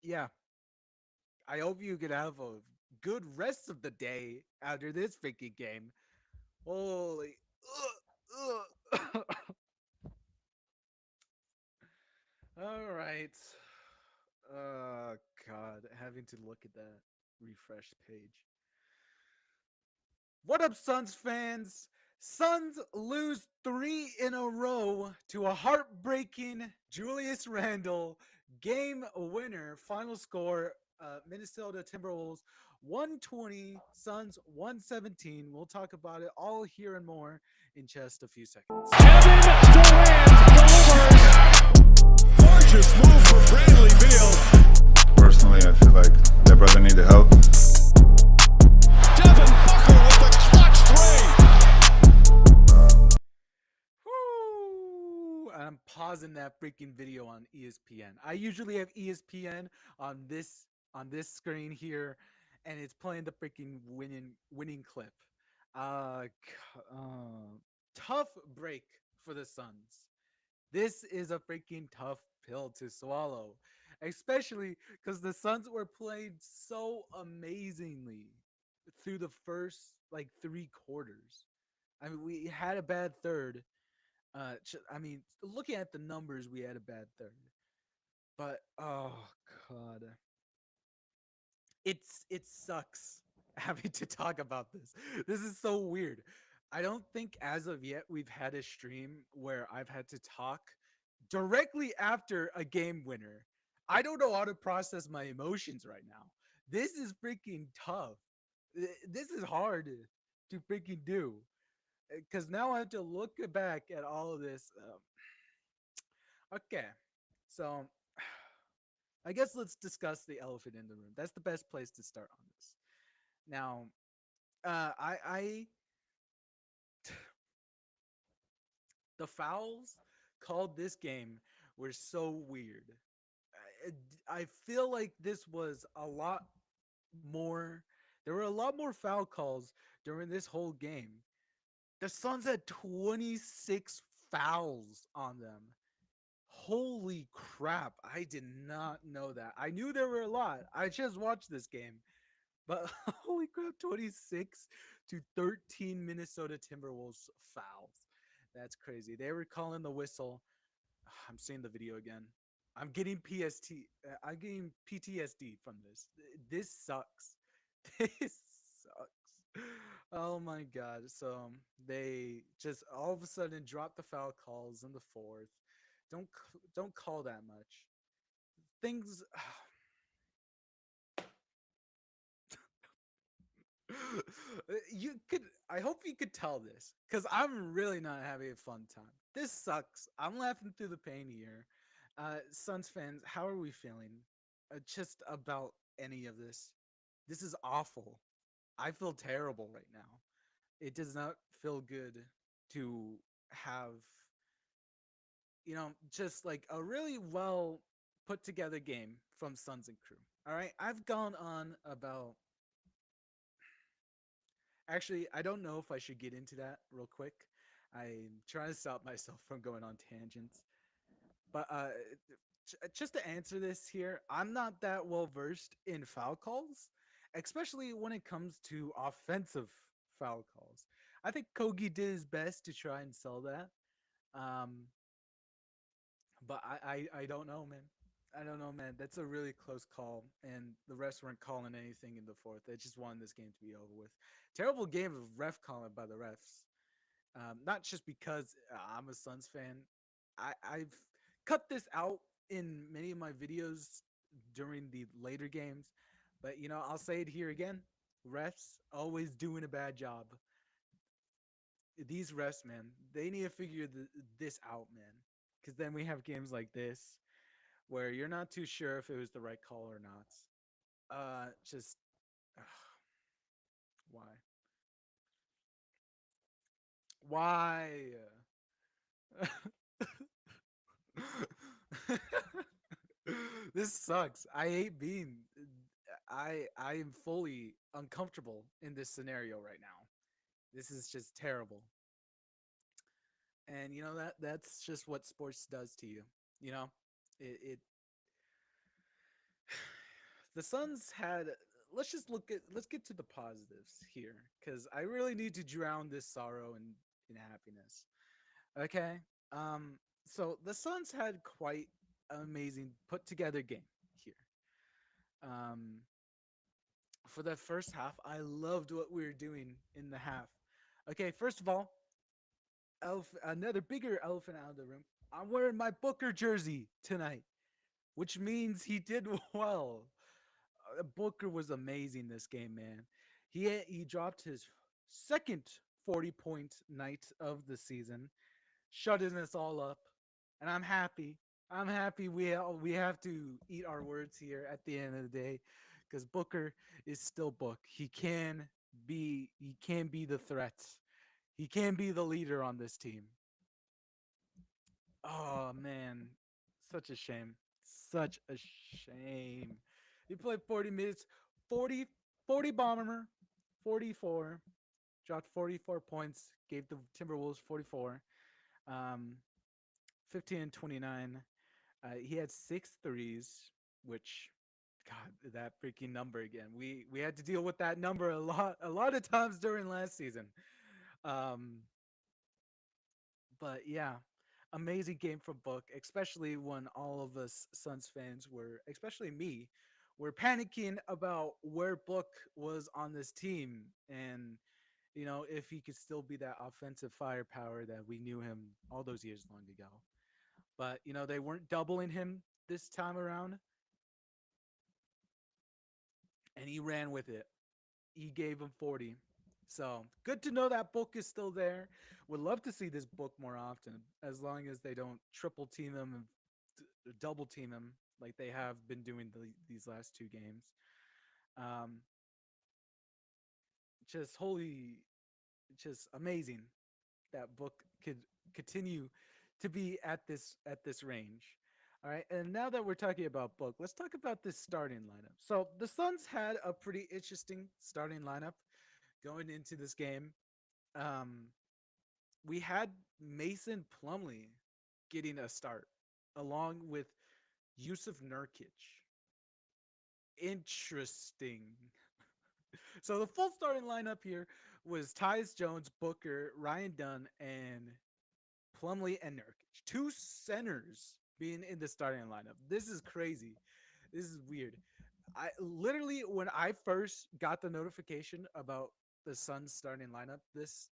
yeah, I hope you could have a good rest of the day after this freaking game. Holy. Ugh, ugh. All right. God, having to look at that refresh page. What up, Suns fans? Suns lose three in a row to a heartbreaking Julius Randle game winner. Final score: Minnesota Timberwolves 120, Suns 117. We'll talk about it all here and more in just a few seconds. Kevin Durant delivers. Gorgeous move from Bradley Beal. Personally, I feel like their brother needed help. Devin Booker with the clutch three. Woo! I'm pausing that freaking video on ESPN. I usually have ESPN on this screen here, and it's playing the freaking winning clip. Uh, Tough break for the Suns. This is a freaking tough pill to swallow, especially because the Suns were playing so amazingly through the first like three quarters. I mean, we had a bad third. I mean, looking at the numbers, we had a bad third. But oh god, it sucks having to talk about this. This is so weird. I don't think as of yet we've had a stream where I've had to talk directly after a game winner. I don't know how to process my emotions right now. This is freaking tough. This is hard to freaking do because now I have to look back at all of this. Okay, so I guess let's discuss the elephant in the room. That's the best place to start on this. Now, I the fouls called this game were so weird. I feel like this was a lot more. There were a lot more foul calls during this whole game. The Suns had 26 fouls on them. Holy crap. I did not know that. I knew there were a lot. I just watched this game. But holy crap, 26 to 13 Minnesota Timberwolves fouls. That's crazy. They were calling the whistle. I'm seeing the video again. I'm getting I'm getting PTSD from this. This sucks. This sucks. Oh my god. So they just all of a sudden drop the foul calls in the fourth. Don't call that much. Things you could I hope you could tell this because I'm really not having a fun time. This sucks. I'm laughing through the pain here. Suns fans, how are we feeling just about any of this? This is awful. I feel terrible right now. It does not feel good to have, just like a really well put together game from Suns and Crew. All right, I've gone on about. Actually, I don't know if I should get into that real quick. I'm trying to stop myself from going on tangents. But just to answer this here, I'm not that well versed in foul calls, especially when it comes to offensive foul calls. I think Kogi did his best to try and sell that. Um, but I don't know, man. I don't know, man. That's a really close call, and the refs weren't calling anything in the fourth. They just wanted this game to be over with. Terrible game of ref calling by the refs. Not just because I'm a Suns fan. I've cut this out in many of my videos during the later games, but I'll say it here again. Refs always doing a bad job. These refs, man, they need to figure this out, man. Because then we have games like this where you're not too sure if it was the right call or not. Just why? Why? This sucks. I hate being. I am fully uncomfortable in this scenario right now. This is just terrible. And that's just what sports does to you. You know, it the Suns had. Let's get to the positives here, because I really need to drown this sorrow in happiness. Okay. So the Suns had quite an amazing put together game here. Um, for the first half, I loved what we were doing in the half. Okay, first of all, another bigger elephant out of the room. I'm wearing my Booker jersey tonight, which means he did well. Booker was amazing this game, man. He dropped his second 40-point night of the season, shutting us all up, and I'm happy. I'm happy we have to eat our words here at the end of the day, because Booker is still Book. He can be the threat. He can be the leader on this team. Oh man, such a shame. Such a shame. He played 40 minutes, 40, 40 bomber, 44, dropped 44 points, gave the Timberwolves 44, um, 15 and 29. He had six threes, which, God, that freaking number again. We had to deal with that number a lot of times during last season. Um, but yeah, amazing game from Book, especially when all of us Suns fans were, especially me, were panicking about where Book was on this team, and if he could still be that offensive firepower that we knew him all those years long ago. But they weren't doubling him this time around, and he ran with it. He gave him 40. So good to know that Book is still there. Would love to see this Book more often, as long as they don't triple team him and double team him like they have been doing these last two games. Um, just holy, just amazing that Book could continue to be at this range. All right, and now that we're talking about Book, let's talk about this starting lineup. So the Suns had a pretty interesting starting lineup going into this game. Um, we had Mason Plumlee getting a start along with Yusuf Nurkic. Interesting. So the full starting lineup here was Tyus Jones, Booker, Ryan Dunn, and Plumlee and Nurkic. Two centers being in the starting lineup. This is crazy. This is weird. I literally, when I first got the notification about the Suns starting lineup this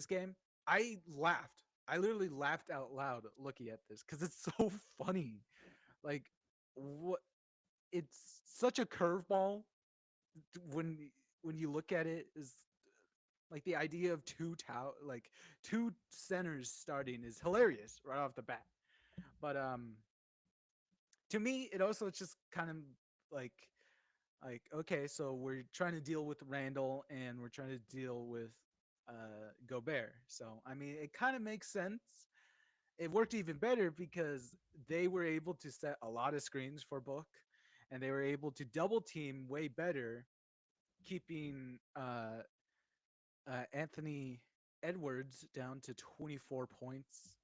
game, I laughed. I literally laughed out loud looking at this because it's so funny. Like, what? It's such a curveball when when you look at it. Is like the idea of two centers starting is hilarious right off the bat. But to me, it also just kind of like okay, so we're trying to deal with Randall and we're trying to deal with Gobert. So I mean, it kind of makes sense. It worked even better because they were able to set a lot of screens for Book, and they were able to double team way better, keeping Anthony Edwards down to 24 points.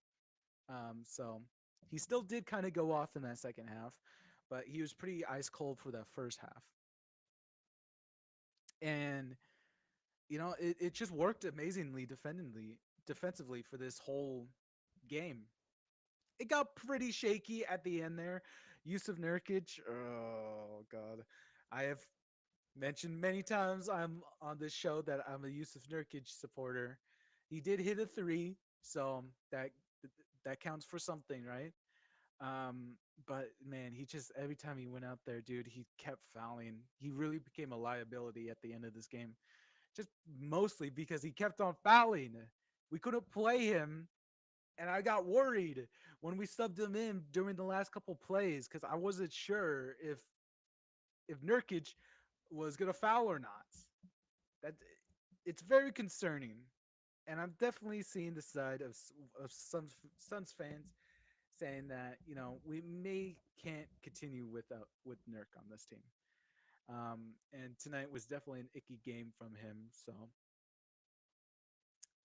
So he still did kind of go off in that second half, but he was pretty ice cold for that first half. And it just worked amazingly defensively for this whole game. It got pretty shaky at the end there. Yusuf Nurkic, oh god, I have mentioned many times I'm on this show that I'm a Yusuf Nurkic supporter. He did hit a three, so that counts for something, right? Um, but man, he just every time he went out there, dude, he kept fouling. He really became a liability at the end of this game, just mostly because he kept on fouling. We couldn't play him, and I got worried when we subbed him in during the last couple plays because I wasn't sure if Nurkic was gonna foul or not. That it's very concerning, and I'm definitely seeing the side of some Suns fans saying that we may can't continue with Nurk on this team. And tonight was definitely an icky game from him. So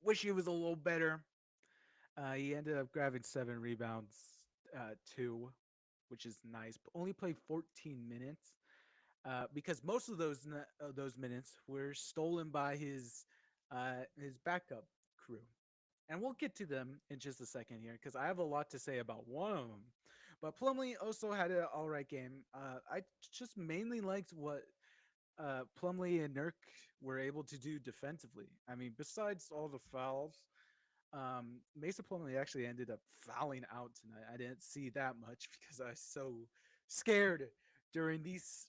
wish he was a little better. He ended up grabbing 7 rebounds, two, which is nice. But only played 14 minutes. because most of those minutes were stolen by his backup crew, and we'll get to them in just a second here because I have a lot to say about one of them. But Plumlee also had an all right game. I just mainly liked what Plumlee and Nurk were able to do defensively. I mean, besides all the fouls, Mesa Plumlee actually ended up fouling out tonight. I didn't see that much because I was so scared during these.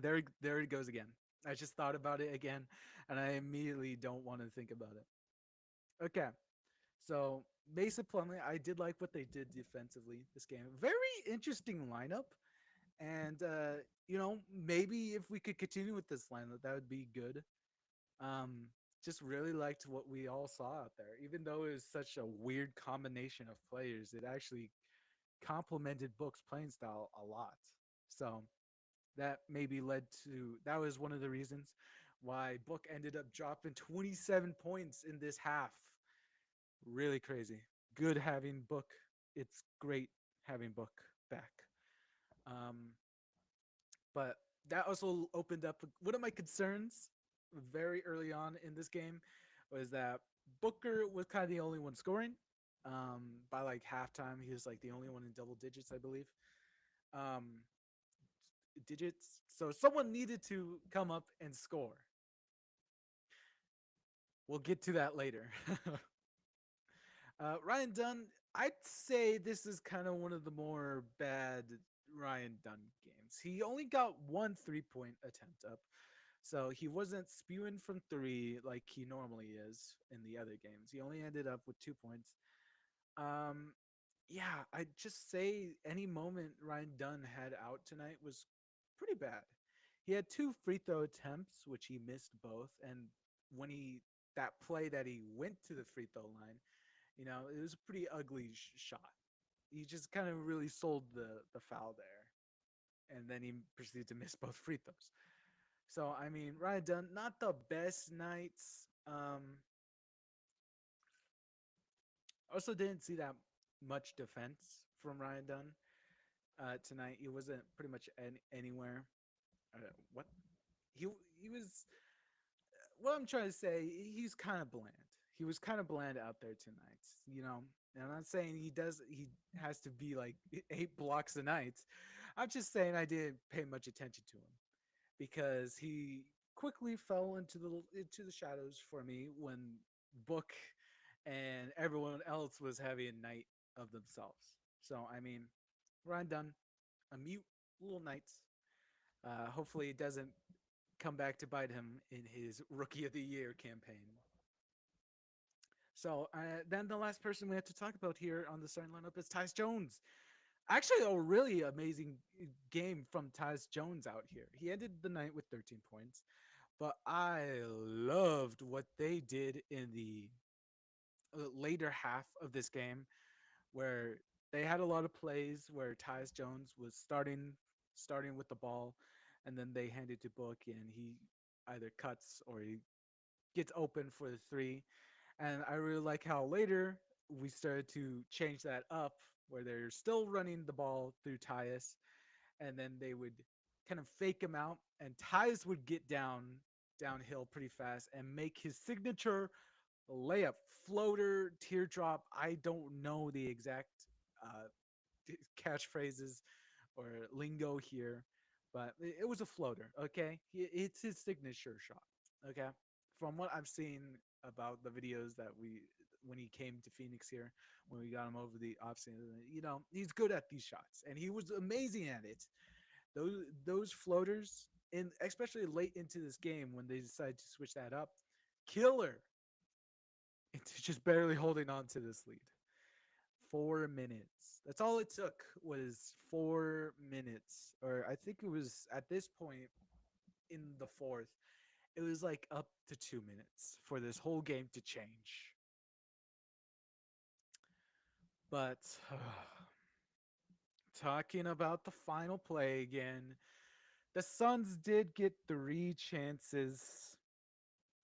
There it goes again. I just thought about it again, and I immediately don't want to think about it. Okay, so Mesa Plumlee, I did like what they did defensively this game. Very interesting lineup, and maybe if we could continue with this lineup, that would be good. Um, just really liked what we all saw out there, even though it was such a weird combination of players. It actually complemented Book's playing style a lot. So that maybe led to that was one of the reasons why Book ended up dropping 27 points in this half. Really crazy. Good having Book. It's great having Book back. Um, but that also opened up one of my concerns very early on in this game was that Booker was kind of the only one scoring. By like halftime, he was like the only one in double digits, I believe. Um, digits. So someone needed to come up and score. We'll get to that later. Ryan Dunn, I'd say this is kind of one of the more bad Ryan Dunn games. He only got one 3-point attempt up, so he wasn't spewing from three like he normally is in the other games. He only ended up with 2 points. Um, yeah, I'd just say any moment Ryan Dunn had out tonight was pretty bad. He had two free throw attempts, which he missed both, and when he that play that he went to the free throw line, it was a pretty ugly shot. He just kind of really sold the foul there, and then he proceeded to miss both free throws. So I mean, Ryan Dunn, not the best nights. Also didn't see that much defense from Ryan Dunn tonight. He wasn't pretty much anywhere. What he was. What I'm trying to say, he's kind of bland. He was kind of bland out there tonight. And I'm not saying he has to be like 8 blocks a night. I'm just saying I didn't pay much attention to him because he quickly fell into the shadows for me when Book and everyone else was having a night of themselves. So I mean, Ryan Dunn, a mute little nights. Hopefully, it doesn't come back to bite him in his Rookie of the Year campaign. So then the last person we have to talk about here on the starting lineup is Tyus Jones. Actually, a really amazing game from Tyus Jones out here. He ended the night with 13 points, but I loved what they did in the later half of this game where they had a lot of plays where Tyus Jones was starting with the ball, and then they hand it to Book, and he either cuts or he gets open for the three. And I really like how later we started to change that up where they're still running the ball through Tyus, and then they would kind of fake him out, and Tyus would get downhill pretty fast and make his signature layup, floater, teardrop. I don't know the exact uh, catchphrases or lingo here, but it was a floater. Okay, it's his signature shot. Okay, from what I've seen about the videos that we when he came to Phoenix here, when we got him over the offseason, he's good at these shots, and he was amazing at it. Those floaters, in especially late into this game when they decided to switch that up, killer. It's just barely holding on to this lead. 4 minutes. That's all it took was 4 minutes. Or I think it was at this point in the fourth, it was like up to 2 minutes for this whole game to change. But talking about the final play again, the Suns did get 3 chances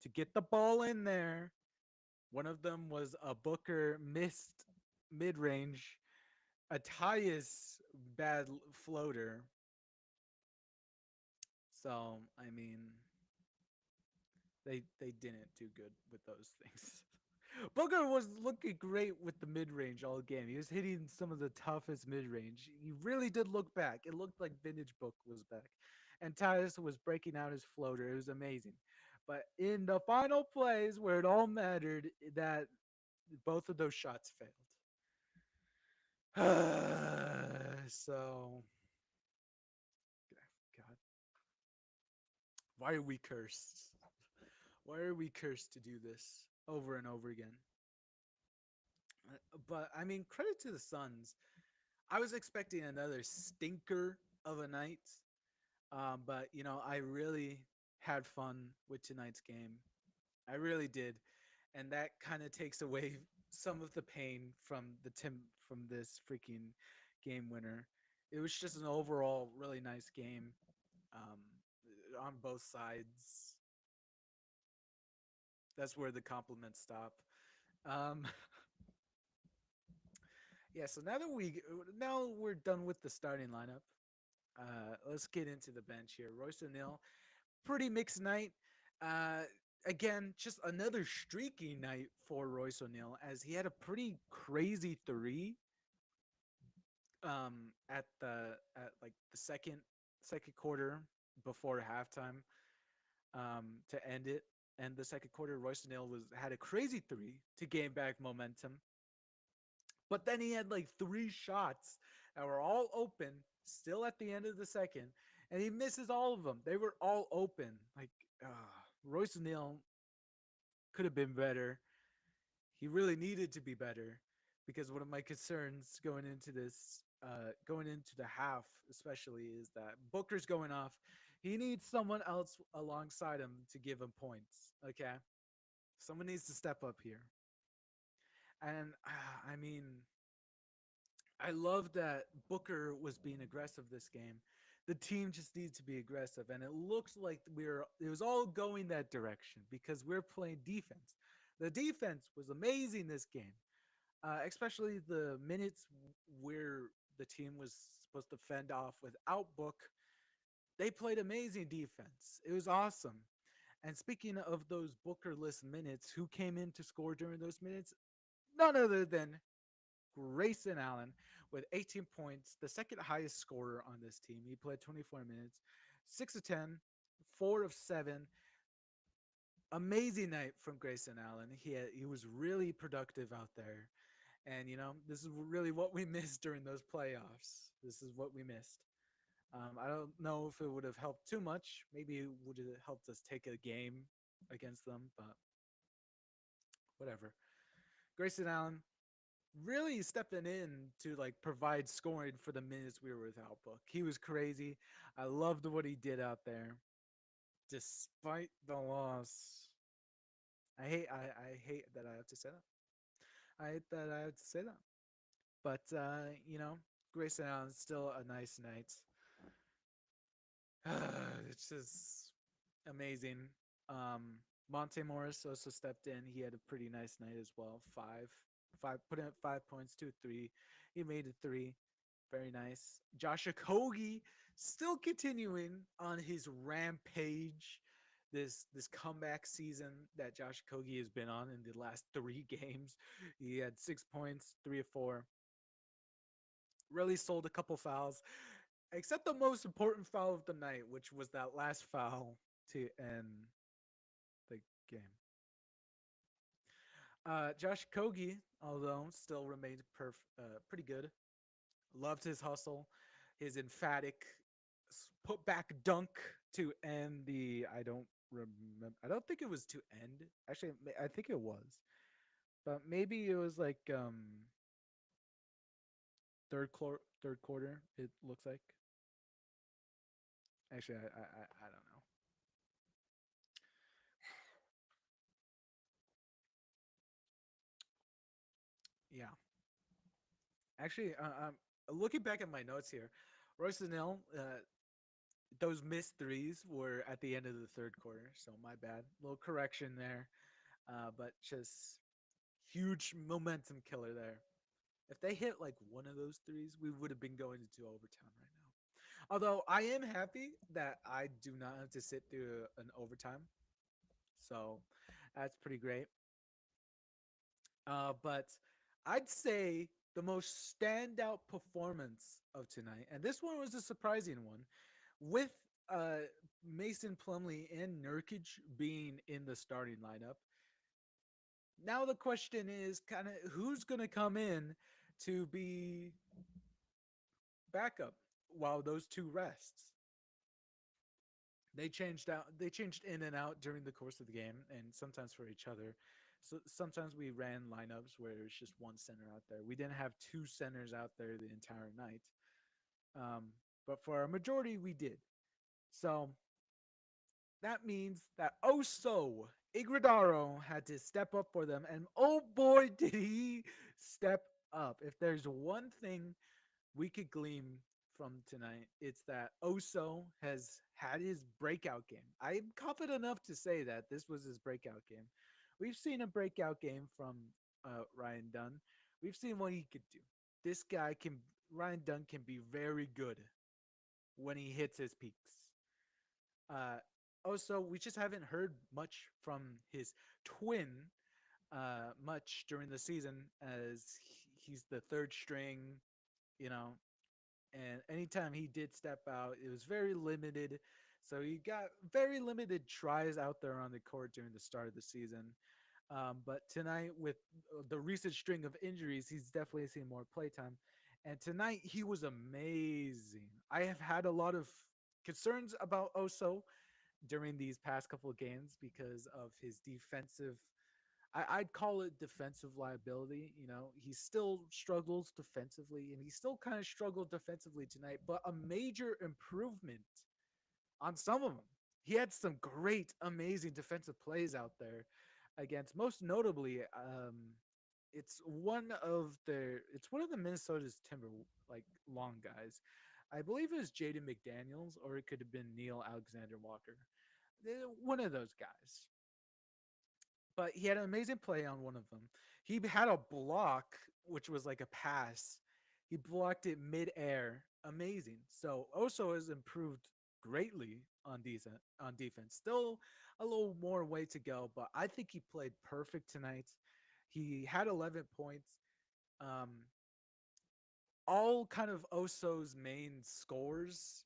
to get the ball in there. One of them was a Booker missed mid range, a Tyus bad floater, So I mean, they didn't do good with those things. Booker was looking great with the mid range all game. He was hitting some of the toughest mid range. He really did look back. It looked like vintage Book was back, and Tyus was breaking out his floater. It was amazing. But in the final plays where it all mattered, that both of those shots failed. So, God, why are we cursed? Why are we cursed to do this over and over again? But I mean, credit to the Suns. I was expecting another stinker of a night, but you know, I really had fun with tonight's game. I really did, and that kind of takes away some of the pain from the Tim from this freaking game winner. It was just an overall really nice game um, on both sides. That's where the compliments stop. Um, yeah, so now we're done with the starting lineup. Let's get into the bench here. Royce O'Neal, pretty mixed night. Uh, Again, just another streaky night for Royce O'Neal as he had a pretty crazy three at like the second quarter before halftime to end the second quarter. Royce O'Neal was had a crazy three to gain back momentum, but then he had like three shots that were all open still at the end of the second, and he misses all of them. They were all open. Like Royce O'Neal could have been better. He really needed to be better because one of my concerns going into the half, especially, is that Booker's going off. He needs someone else alongside him to give him points. Okay, someone needs to step up here. And I mean, I love that Booker was being aggressive this game. The team just needs to be aggressive, and it looks like it was all going that direction because we're playing defense. The defense was amazing this game, especially the minutes where the team was supposed to fend off without Book. They played amazing defense. It was awesome. And speaking of those Bookerless minutes, who came in to score during those minutes? None other than Grayson Allen with 18 points, the second highest scorer on this team. He played 24 minutes, 6 of 10, 4 of 7. Amazing night from Grayson Allen. He was really productive out there. And you know, this is really what we missed during those playoffs. This is what we missed. I don't know if it would have helped too much. Maybe it would have helped us take a game against them, but whatever. Grayson Allen, really stepping in to like provide scoring for the minutes we were without Book. He was crazy. I loved what he did out there, despite the loss. I hate that I have to say that. I hate that I have to say that. But you know, Grayson Allen's still a nice night. It's just amazing. Monte Morris also stepped in. He had a pretty nice night as well. Put in 5 points, 2 3. He made it three. Very nice. Josh Okogie still continuing on his rampage. This comeback season that Josh Okogie has been on in the last 3 games. He had 6 points, 3 of 4. Really sold a couple fouls, except the most important foul of the night, which was that last foul to end the game. Josh Kogi, although still remained pretty good. Loved his hustle, his emphatic put back dunk to end the. I don't remember. I don't think it was to end. Actually, I think it was, but maybe it was like third quarter. It looks like. Actually, I don't know. Yeah. Actually, looking back at my notes here, Royce O'Neal, those missed threes were at the end of the third quarter. So my bad. Little correction there. But just huge momentum killer there. If they hit like one of those threes, we would have been going into overtime right now. Although I am happy that I do not have to sit through an overtime, so that's pretty great. But I'd say the most standout performance of tonight, and this one was a surprising one, with uh, Mason Plumley and Nurkic being in the starting lineup. Now the question is kind of who's going to come in to be backup while those two rests. They changed in and out during the course of the game and sometimes for each other. So sometimes we ran lineups where it was just one center out there. We didn't have two centers out there the entire night. Um, but for a majority we did. So that means that Oso Iguodaro had to step up for them, and oh boy, did he step up! If there's one thing we could glean from tonight, it's that Oso has had his breakout game. I'm confident enough to say that this was his breakout game. We've seen a breakout game from Ryan Dunn. We've seen what he could do. This guy can Ryan Dunn can be very good when he hits his peaks. Uh, Also, we just haven't heard much from his twin much during the season as he's the third string, you know, and anytime he did step out, it was very limited. So he got very limited tries out there on the court during the start of the season. But tonight, with the recent string of injuries, he's definitely seen more playtime. And tonight, he was amazing. I have had a lot of concerns about Oso during these past couple of games because of his defensive. I'd call it defensive liability. You know, he still struggles defensively, and he still kind of struggled defensively tonight, but a major improvement on some of them. He had some great, amazing defensive plays out there against, most notably, it's one of the Minnesota's Timber like long guys. I believe it was Jaden McDaniels, or it could have been Neil Alexander Walker. One of those guys. But he had an amazing play on one of them. He had a block, which was like a pass. He blocked it midair. Amazing. So Oso has improved greatly on defense. Still a little more way to go, but I think he played perfect tonight. He had 11 points. Um, all kind of Oso's main scores.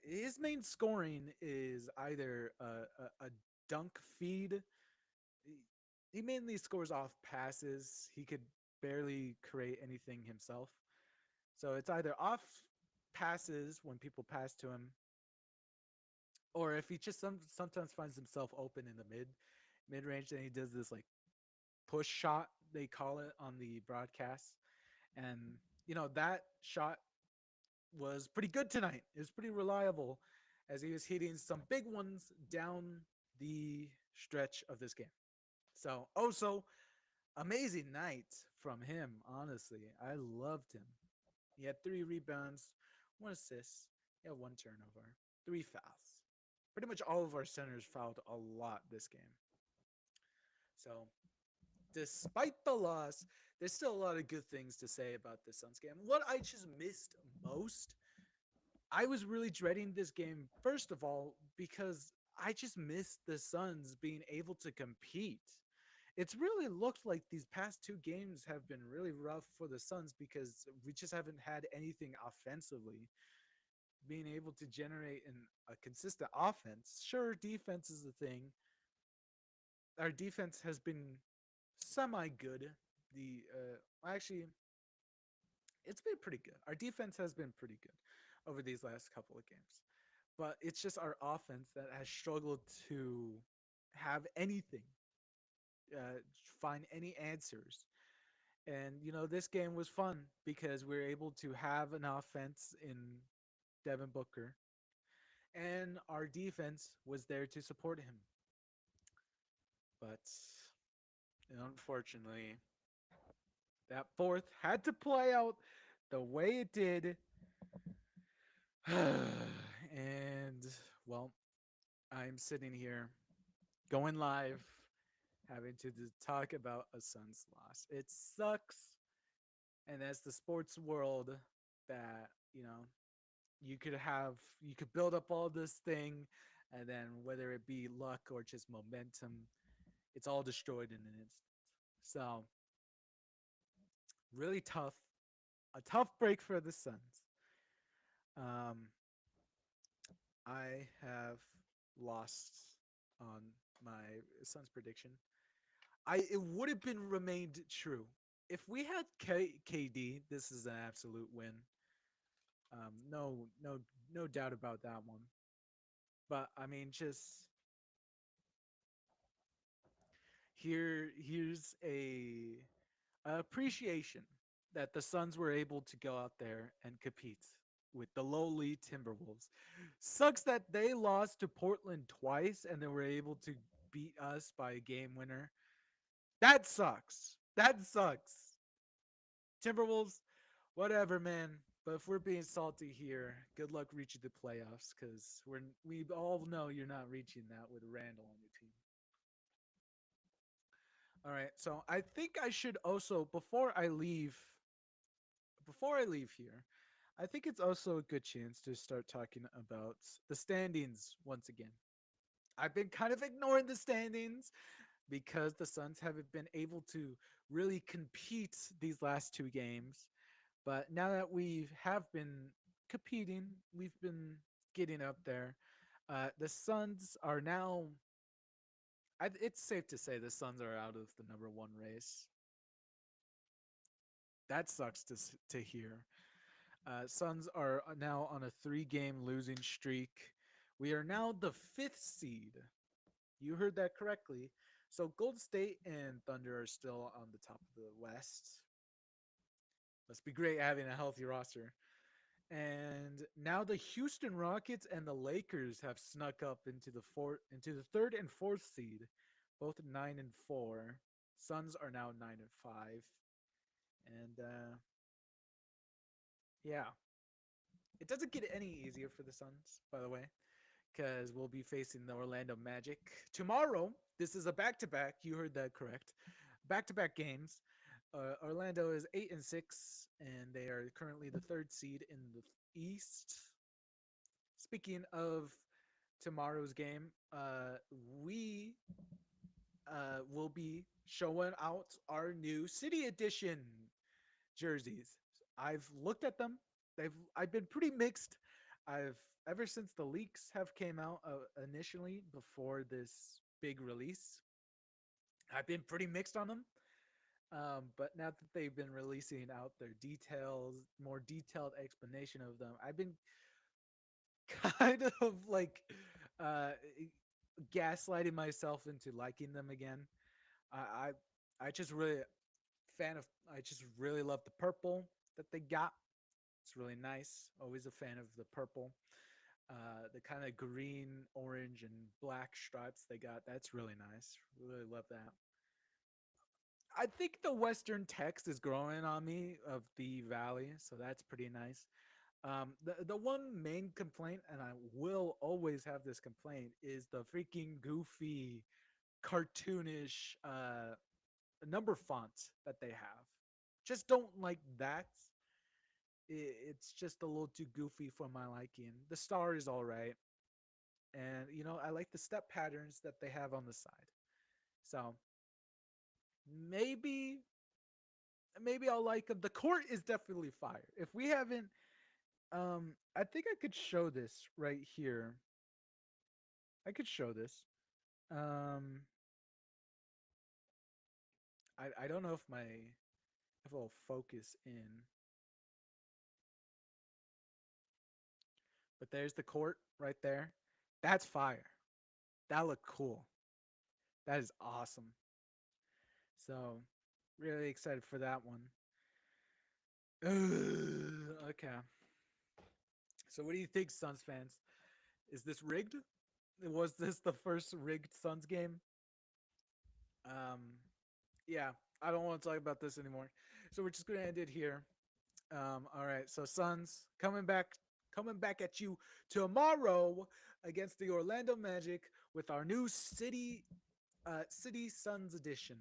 His main scoring is either a dunk feed. He mainly scores off passes. He could barely create anything himself. So it's either off passes when people pass to him, or if he just sometimes finds himself open in the mid range, then he does this like push shot they call it on the broadcast, and that shot was pretty good tonight. It was pretty reliable as he was hitting some big ones down the stretch of this game. So also amazing night from him. Honestly, I loved him. He had 3 rebounds, 1 assist, he had 1 turnover, 3 fouls. Pretty much all of our centers fouled a lot this game. So despite the loss, there's still a lot of good things to say about this Suns game. What I just missed most, I was really dreading this game, first of all, because I just missed the Suns being able to compete. It's really looked like these past 2 games have been really rough for the Suns because we just haven't had anything offensively. Being able to generate a consistent offense. Sure, defense is the thing. Our defense has been semi good. Actually, it's been pretty good. Our defense has been pretty good over these last couple of games. But it's just our offense that has struggled to have anything, uh, find any answers. And this game was fun because we were able to have an offense in Devin Booker, and our defense was there to support him. But unfortunately, that fourth had to play out the way it did. And, well, I'm sitting here going live, having to talk about a Suns loss. It sucks. And that's the sports world that, you could build up all this thing, and then whether it be luck or just momentum, it's all destroyed in an instant. So really tough, a tough break for the Suns. Um, I have lost on my Suns prediction. I It would have been remained true if we had KD. This is an absolute win. No doubt about that one. But I mean, just here's a appreciation that the Suns were able to go out there and compete with the lowly Timberwolves. Sucks that they lost to Portland twice and they were able to beat us by a game winner. That sucks. That sucks. Timberwolves, whatever, man. But if we're being salty here, good luck reaching the playoffs because we all know you're not reaching that with Randall on your team. All right, so I think I should also before I leave here, I think it's also a good chance to start talking about the standings once again. I've been kind of ignoring the standings because the Suns haven't been able to really compete these last two games. But now that we have been competing, we've been getting up there. The Suns are now. It's safe to say the Suns are out of the number one race. That sucks to hear. Suns are now on a three-game losing streak. We are now the fifth seed. You heard that correctly. So Gold State and Thunder are still on the top of the West. Must be great having a healthy roster. And now the Houston Rockets and the Lakers have snuck up into the third and fourth seed, both 9-4. Suns are now 9-5. And yeah, it doesn't get any easier for the Suns, by the way, because we'll be facing the Orlando Magic tomorrow. This is a back-to-back. You heard that correct. Back-to-back games. Orlando is 8-6, and they are currently the third seed in the East. Speaking of tomorrow's game, we will be showing out our new City Edition jerseys. I've looked at them. I've been pretty mixed. I've ever since the leaks have came out initially before this big release. I've been pretty mixed on them. But now that they've been releasing out their details, more detailed explanation of them, I've been kind of like uh, gaslighting myself into liking them again. I I just really fan of. I just really love the purple that they got. It's really nice. Always a fan of the purple. The kind of green, orange, and black stripes they got. That's really nice. Really love that. I think the Western text is growing on me of the Valley, so that's pretty nice. The one main complaint, and I will always have this complaint, is the freaking goofy, cartoonish number font that they have. Just don't like that. It's just a little too goofy for my liking. The star is all right, and I like the step patterns that they have on the side. So maybe I'll like them. The court is definitely fire. If we haven't, I think I could show this right here. I could show this. Um, I don't know if it'll focus in, but there's the court right there. That's fire. That looked cool. That is awesome. So really excited for that one. Okay. So what do you think, Suns fans? Is this rigged? Was this the first rigged Suns game? Um, yeah, I don't want to talk about this anymore. So we're just gonna end it here. All right. So Suns coming back at you tomorrow against the Orlando Magic with our new City Suns edition.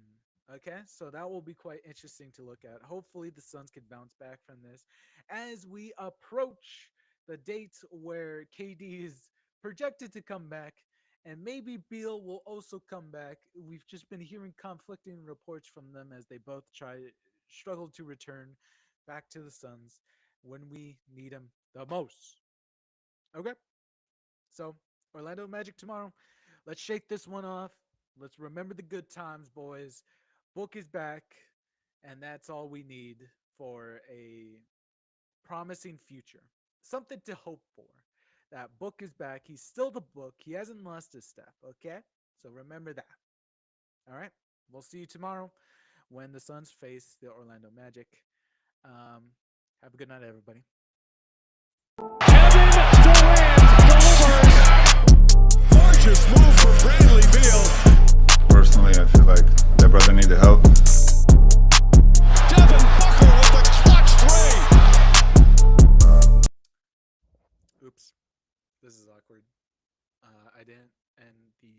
Okay, so that will be quite interesting to look at. Hopefully, the Suns can bounce back from this as we approach the date where KD is projected to come back, and maybe Beal will also come back. We've just been hearing conflicting reports from them as they both struggle to return back to the Suns when we need them the most. Okay, so Orlando Magic tomorrow. Let's shake this one off. Let's remember the good times, boys. Book is back, and that's all we need for a promising future. Something to hope for. That Book is back. He's still the Book. He hasn't lost his step, okay? So remember that. All right. We'll see you tomorrow when the Suns face the Orlando Magic. Um, have a good night, everybody. Gorgeous move from Bradley Beal. Personally, I feel like that brother needed help. Devin Booker with the clutch three. Oops. This is awkward. I didn't end the